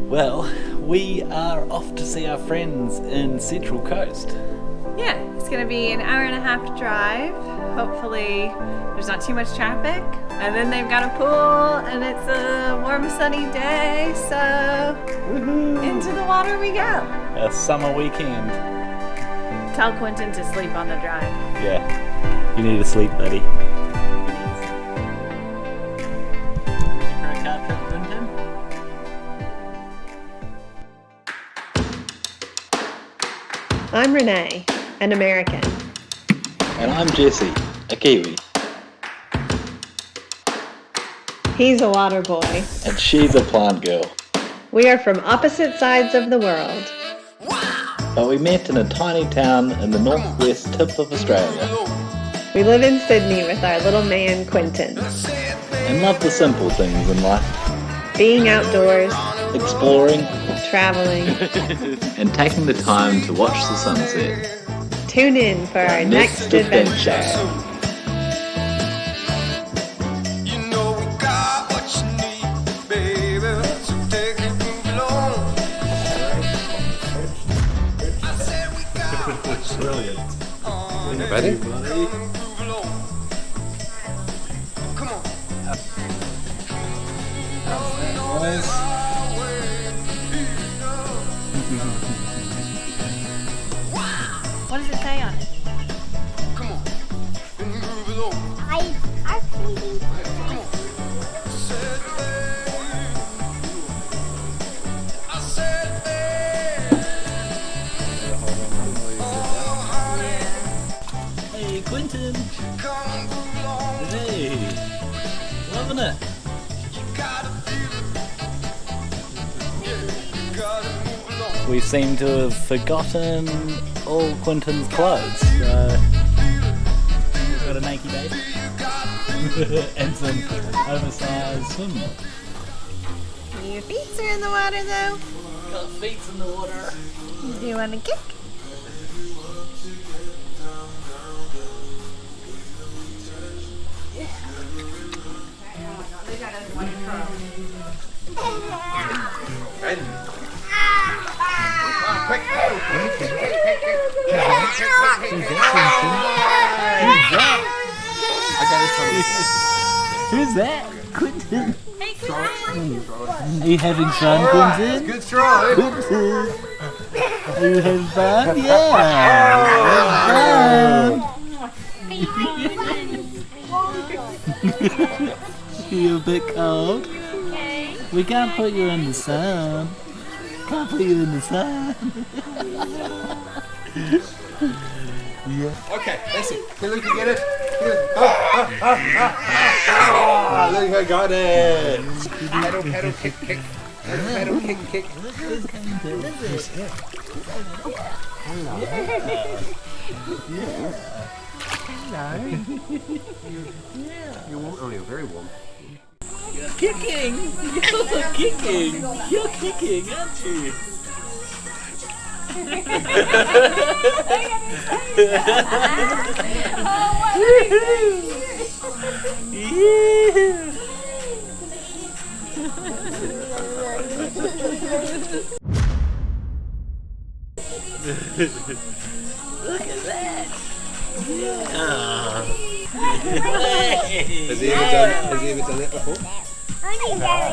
Well, we are off to see our friends in Central Coast. Yeah, it's gonna be an hour and a half drive. Hopefully there's not too much traffic. And then they've got a pool and it's a warm sunny day, so into the water we go. A summer weekend. Tell Quentin to sleep on the drive. Yeah, you need to sleep, buddy. Ready for a car trip, Quentin? I'm Renee, an American. And I'm Jesse, a Kiwi. He's a water boy. And she's a plant girl. We are from opposite sides of the world. But we met in a tiny town in the northwest tip of Australia. We live in Sydney with our little man, Quentin. And love the simple things in life. Being outdoors, Exploring. traveling. And taking the time to watch the sunset. Tune in for our next adventure. Brilliant. Ready? Come on. What does it say on it? Come on. Move it on. I think Come on. I said, Hey, Quentin. come along. Hey. Loving it. You gotta feel it. Yeah, you gotta move along. We seem to have forgotten all Quentin's clothes. So we've got a naked baby. And some oversized swim. Your feet are in the water though. Got feet in the water. Do you want to kick? Who's that? Quentin. Are you having fun, Quentin? Good try. Quentin. Are you having fun? Yeah. You're a bit cold. We can't put you in the sun. Can't put you in the sun. Okay, that's it. Hey, Luke, you get it? Luke, I got it. Pedal, pedal, kick, kick. Pedal, pedal, kick, kick. You're warm. Oh, you're very warm. You're kicking. You're kicking. You're kicking, aren't you? Look at that. Yeah. Has he ever done that before? No.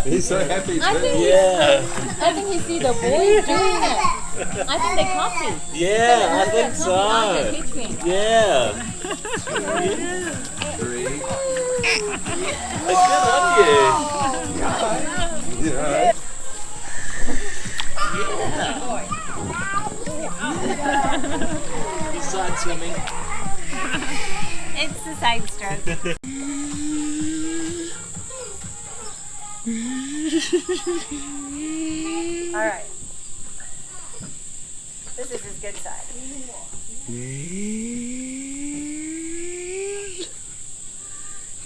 He's so happy too. Yeah. I think he see the boys doing it. I think they copy. Yeah, I think so. After teaching. Yeah. Three. Good on you. Yeah. You side swimming. It's the side stroke. All right. This is his good side.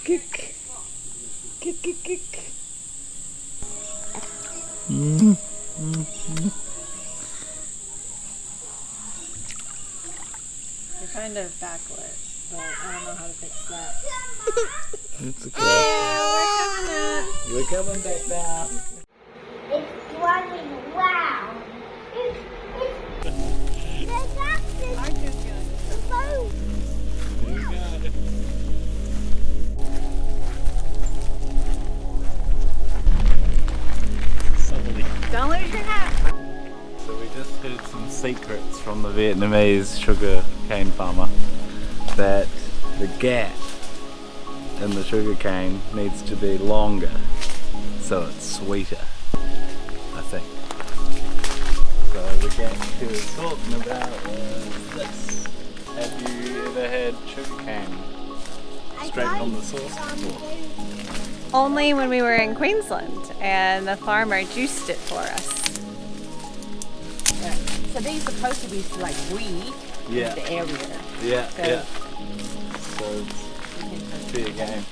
Kick. Kick, kick, kick. You're kind of backward, but I don't know how to fix that. It's okay. We're coming. We're coming back now. It's running around. There's actually the boat. Don't lose your hat. So we just heard some secrets from the Vietnamese sugar cane farmer that the gap in the sugar cane needs to be longer so it's sweeter, I think. So the gap he was talking about was this. Have you ever had sugar cane straight from the source before? Only when we were in Queensland and the farmer juiced it for us. So they're supposed to be like weed Yeah. in the area. Yeah, Okay. yeah. So it's fair game.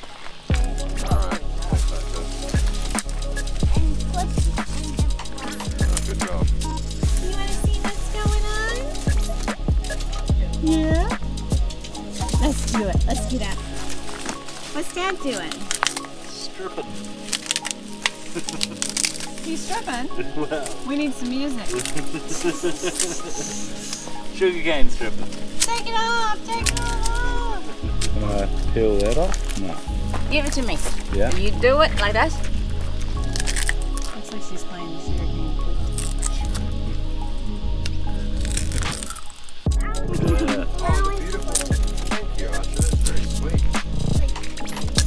And put it in the front. Good job. You want to see what's going on? Yeah? Let's do it. Let's get up. What's Dad doing? Stripping. He's stripping. Well, We need some music. sugar cane stripping. Take it off! Take it off! Can I peel that off? No. Give it to me. Yeah. You do it like that. Looks like she's playing the sugar game. Yeah. Oh, beautiful. Thank you, Archer. That's very sweet.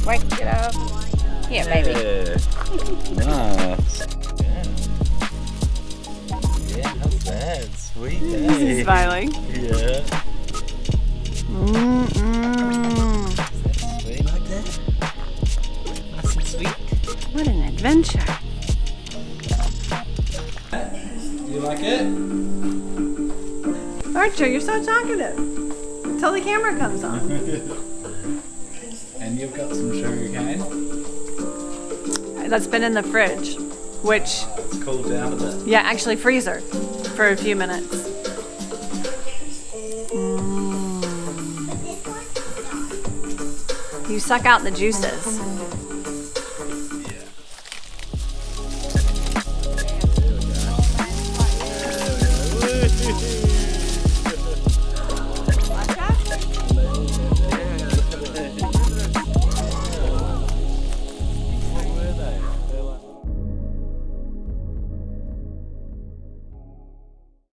Break it up. Here, baby. Yeah. Nice. Yeah. Yeah, how's that? Sweet. Hey. Smiling. Yeah. Sweet like that? Nice and sweet. What an adventure. You like it? Archer, you're so talkative. Till the camera comes on. And you've got some sugar cane. That's been in the fridge, which, It's cooled down a bit. yeah, actually freezer for a few minutes. You suck out the juices.